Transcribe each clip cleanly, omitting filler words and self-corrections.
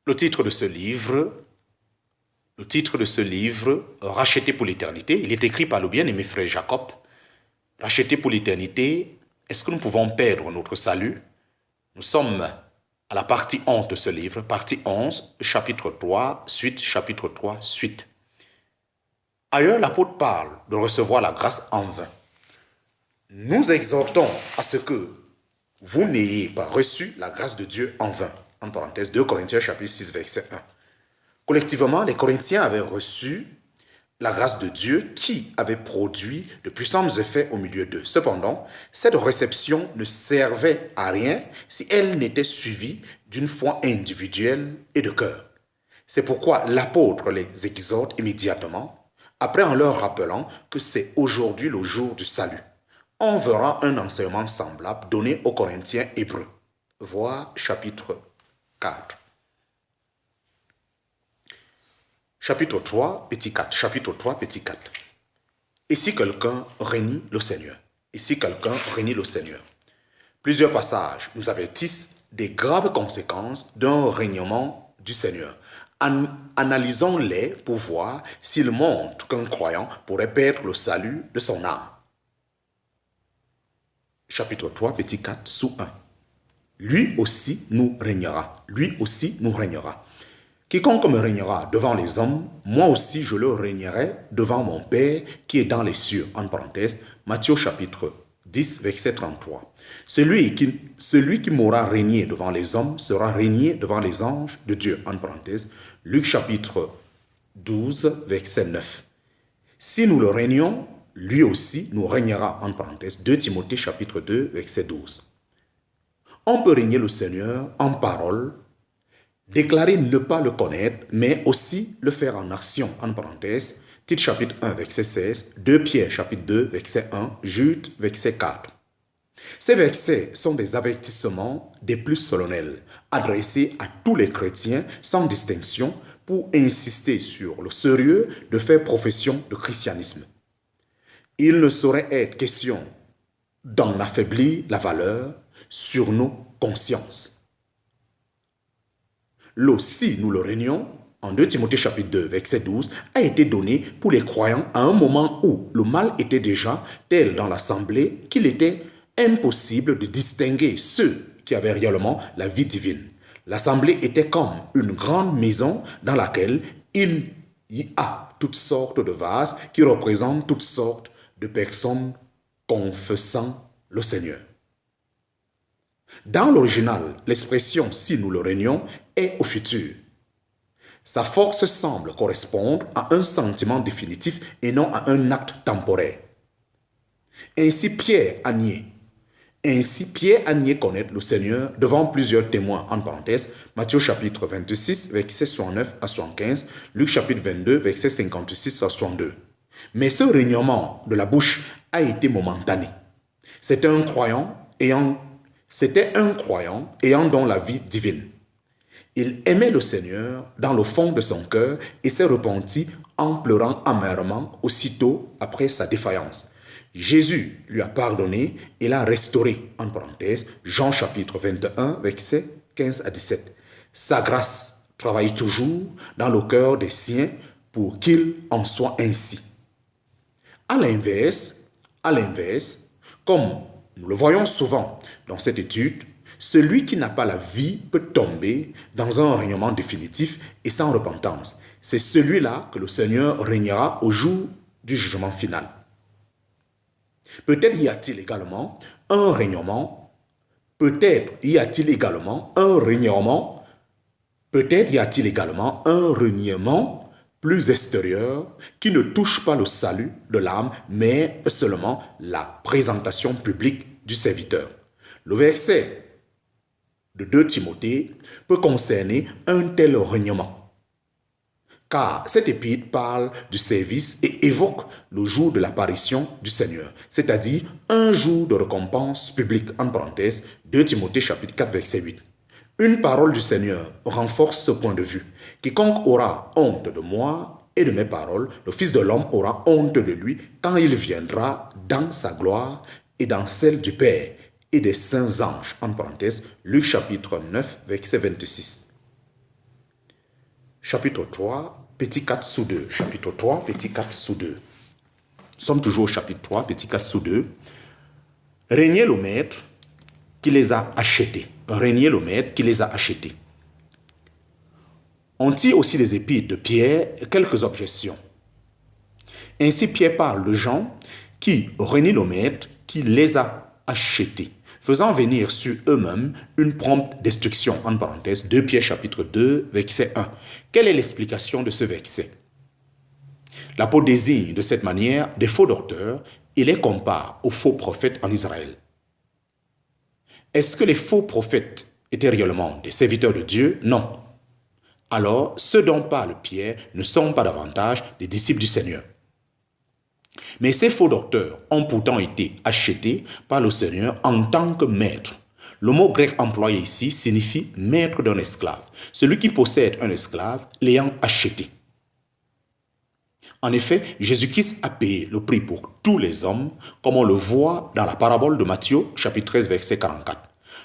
Le titre de ce livre, Racheté pour l'éternité, il est écrit par le bien-aimé frère Jacob. Racheté pour l'éternité, est-ce que nous pouvons perdre notre salut? Nous sommes à la partie 11 de ce livre, partie 11, chapitre 3, suite, chapitre 3, suite. Ailleurs, l'apôtre parle de recevoir la grâce en vain. Nous exhortons à ce que vous n'ayez pas reçu la grâce de Dieu en vain. En parenthèse, 2 Corinthiens chapitre 6, verset 1. Collectivement, les Corinthiens avaient reçu la grâce de Dieu qui avait produit de puissants effets au milieu d'eux. Cependant, cette réception ne servait à rien si elle n'était suivie d'une foi individuelle et de cœur. C'est pourquoi l'apôtre les exhorte immédiatement, après en leur rappelant que c'est aujourd'hui le jour du salut. On verra un enseignement semblable donné aux Corinthiens hébreux. Voir chapitre 4. Chapitre 3, petit 4. Chapitre 3, petit 4. Et si quelqu'un renie le Seigneur? Et si quelqu'un renie le Seigneur? Plusieurs passages nous avertissent des graves conséquences d'un règnement du Seigneur. Analysons-les pour voir s'ils montrent qu'un croyant pourrait perdre le salut de son âme. Chapitre 3, petit 4, sous 1. Lui aussi nous régnera. Lui aussi nous régnera. Quiconque me régnera devant les hommes, moi aussi je le régnerai devant mon Père qui est dans les cieux. En parenthèse, Matthieu chapitre 10, verset 33. Celui qui m'aura régné devant les hommes sera régné devant les anges de Dieu. En parenthèse, Luc chapitre 12, verset 9. Si nous le régnons, lui aussi nous régnera. En parenthèse, 2 Timothée chapitre 2, verset 12. On peut régner le Seigneur en parole, déclarer ne pas le connaître, mais aussi le faire en action. En parenthèse, Tite chapitre 1, verset 16, 2 Pierre chapitre 2, verset 1, Jude, verset 4. Ces versets sont des avertissements des plus solennels, adressés à tous les chrétiens sans distinction pour insister sur le sérieux de faire profession de christianisme. Il ne saurait être question d'en affaiblir la valeur sur nos consciences. Le si nous le régnons, en 2 Timothée chapitre 2, verset 12, a été donné pour les croyants à un moment où le mal était déjà tel dans l'assemblée qu'il était impossible de distinguer ceux qui avaient réellement la vie divine. L'assemblée était comme une grande maison dans laquelle il y a toutes sortes de vases qui représentent toutes sortes de personnes confessant le Seigneur. Dans l'original, l'expression « si nous le régnons » est au futur. Sa force semble correspondre à un sentiment définitif et non à un acte temporaire. Ainsi Pierre a nié connaître le Seigneur devant plusieurs témoins, en parenthèse, Matthieu chapitre 26, verset 69 à 75, Luc chapitre 22, verset 56 à 62. Mais ce régnement de la bouche a été momentané. C'était un croyant ayant donc la vie divine. Il aimait le Seigneur dans le fond de son cœur et s'est repenti en pleurant amèrement aussitôt après sa défaillance. Jésus lui a pardonné et l'a restauré, en parenthèse, Jean chapitre 21, versets 15 à 17. Sa grâce travaille toujours dans le cœur des siens pour qu'il en soit ainsi. À l'inverse, comme nous le voyons souvent dans cette étude, celui qui n'a pas la vie peut tomber dans un règnement définitif et sans repentance. C'est celui-là que le Seigneur régnera au jour du jugement final. Peut-être y a-t-il également un règnement plus extérieur qui ne touche pas le salut de l'âme, mais seulement la présentation publique du serviteur. Le verset de 2 Timothée peut concerner un tel règnement, car cette épître parle du service et évoque le jour de l'apparition du Seigneur, c'est-à-dire un jour de récompense publique, en parenthèse, 2 Timothée chapitre 4, verset 8. Une parole du Seigneur renforce ce point de vue. Quiconque aura honte de moi et de mes paroles, le Fils de l'homme aura honte de lui quand il viendra dans sa gloire et dans celle du Père et des saints anges, en parenthèse, Luc chapitre 9, verset 26. chapitre 3, petit 4 sous 2. Chapitre 3, petit 4 sous 2. Nous sommes toujours au chapitre 3, petit 4 sous 2. Régnez le maître qui les a achetés. Régnez le maître qui les a achetés. On tire aussi des épîtres de Pierre quelques objections. Ainsi, Pierre parle de gens qui régnent le maître qui les a achetés, faisant venir sur eux-mêmes une prompte destruction. En parenthèse, 2 Pierre chapitre 2, verset 1. Quelle est l'explication de ce verset? L'apôtre désigne de cette manière des faux docteurs et les compare aux faux prophètes en Israël. Est-ce que les faux prophètes étaient réellement des serviteurs de Dieu? Non. Alors, ceux dont parle Pierre ne sont pas davantage des disciples du Seigneur. Mais ces faux docteurs ont pourtant été achetés par le Seigneur en tant que maître. Le mot grec employé ici signifie maître d'un esclave, celui qui possède un esclave l'ayant acheté. En effet, Jésus-Christ a payé le prix pour tous les hommes, comme on le voit dans la parabole de Matthieu, chapitre 13, verset 44.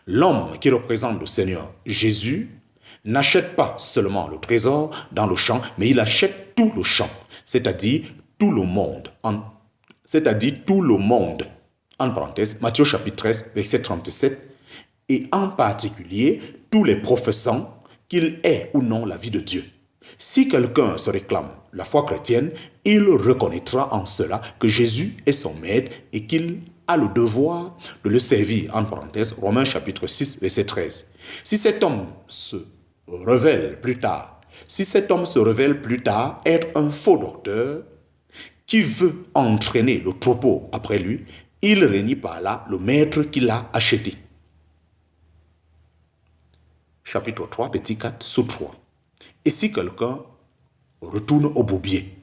L'homme qui représente le Seigneur Jésus n'achète pas seulement le trésor dans le champ, mais il achète tout le champ, c'est-à-dire tout le monde. En parenthèse, Matthieu chapitre 13, verset 37, et en particulier tous les professants qu'il ait ou non la vie de Dieu. Si quelqu'un se réclame la foi chrétienne, il reconnaîtra en cela que Jésus est son maître et qu'il a le devoir de le servir. En parenthèse, Romains chapitre 6, verset 13. Si cet homme se révèle plus tard être un faux docteur qui veut entraîner le troupeau après lui, il renie par là le maître qui l'a acheté. Chapitre 3, petit 4, sous 3. Et si quelqu'un retourne au bourbier?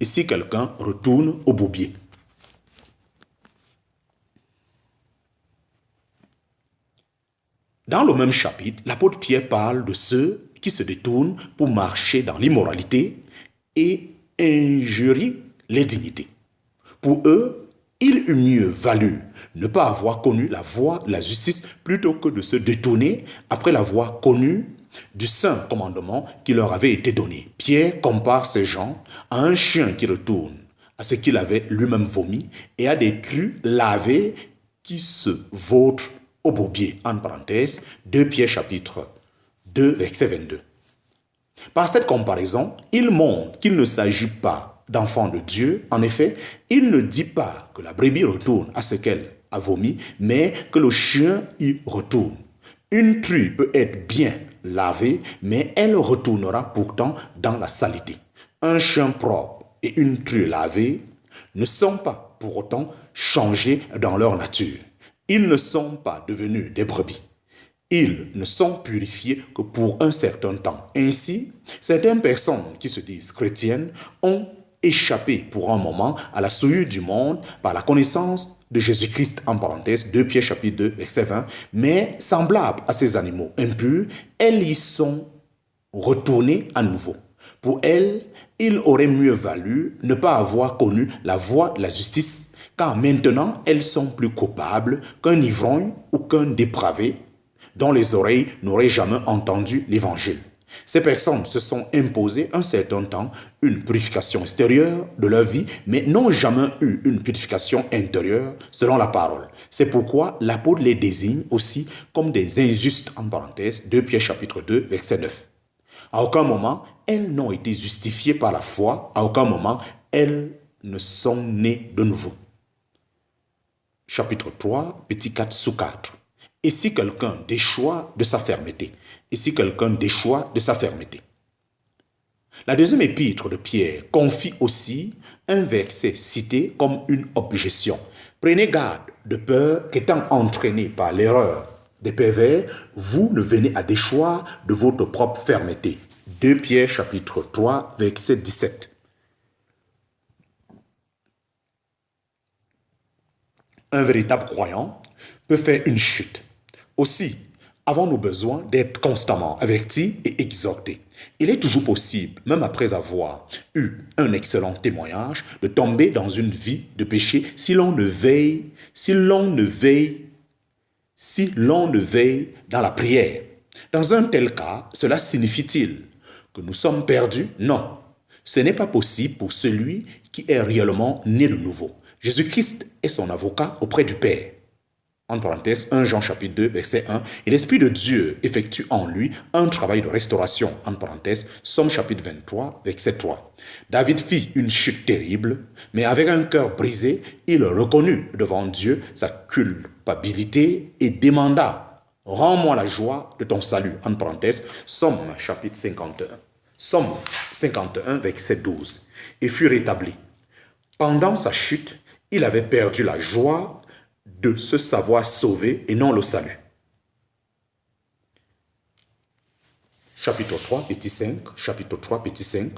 Dans le même chapitre, l'apôtre Pierre parle de ceux qui se détournent pour marcher dans l'immoralité et injurient les dignités. Pour eux, il eût mieux valu ne pas avoir connu la voie de la justice plutôt que de se détourner après l'avoir connu du saint commandement qui leur avait été donné. Pierre compare ces gens à un chien qui retourne à ce qu'il avait lui-même vomi et à des crus lavés qui se vautrent au bourbier. En parenthèse, 2 Pierre chapitre 2, verset 22. Par cette comparaison, il montre qu'il ne s'agit pas d'enfants de Dieu. En effet, il ne dit pas que la brebis retourne à ce qu'elle a vomi, mais que le chien y retourne. Une truie peut être bien lavée, mais elle retournera pourtant dans la saleté. Un chien propre et une truie lavée ne sont pas pour autant changés dans leur nature. Ils ne sont pas devenus des brebis. Ils ne sont purifiés que pour un certain temps. Ainsi, certaines personnes qui se disent chrétiennes ont échappé pour un moment à la souillure du monde par la connaissance de Jésus-Christ, en parenthèse, 2 Pierre chapitre 2, verset 20, mais semblables à ces animaux impurs, elles y sont retournées à nouveau. Pour elles, il aurait mieux valu ne pas avoir connu la voie de la justice, car maintenant elles sont plus coupables qu'un ivrogne ou qu'un dépravé dont les oreilles n'auraient jamais entendu l'évangile. Ces personnes se sont imposées un certain temps une purification extérieure de leur vie, mais n'ont jamais eu une purification intérieure selon la parole. C'est pourquoi l'apôtre les désigne aussi comme des injustes, en parenthèse, 2 Pierre chapitre 2, verset 9. À aucun moment, elles n'ont été justifiées par la foi, à aucun moment, elles ne sont nées de nouveau. Chapitre 3, petit 4 sous 4. Et si quelqu'un déchoit de sa fermeté? La deuxième épître de Pierre confie aussi un verset cité comme une objection. Prenez garde de peur qu'étant entraînés par l'erreur des pervers, vous ne venez à déchoir de votre propre fermeté. 2 Pierre chapitre 3, verset 17. Un véritable croyant peut faire une chute. Aussi, avons-nous besoin d'être constamment avertis et exhortés. Il est toujours possible, même après avoir eu un excellent témoignage, de tomber dans une vie de péché si l'on ne veille dans la prière. Dans un tel cas, cela signifie-t-il que nous sommes perdus? Non. Ce n'est pas possible pour celui qui est réellement né de nouveau. Jésus-Christ est son avocat auprès du Père. En parenthèse, 1 Jean chapitre 2, verset 1. Et l'Esprit de Dieu effectue en lui un travail de restauration. En parenthèse, Somme chapitre 23, verset 3. David fit une chute terrible, mais avec un cœur brisé, il reconnut devant Dieu sa culpabilité et demanda: rends-moi la joie de ton salut. En parenthèse, Somme chapitre 51. Somme 51, verset 12. Et fut rétabli. Pendant sa chute, il avait perdu la joie de se savoir sauvé et non le salut. Chapitre 3, petit 5, chapitre 3, petit 5.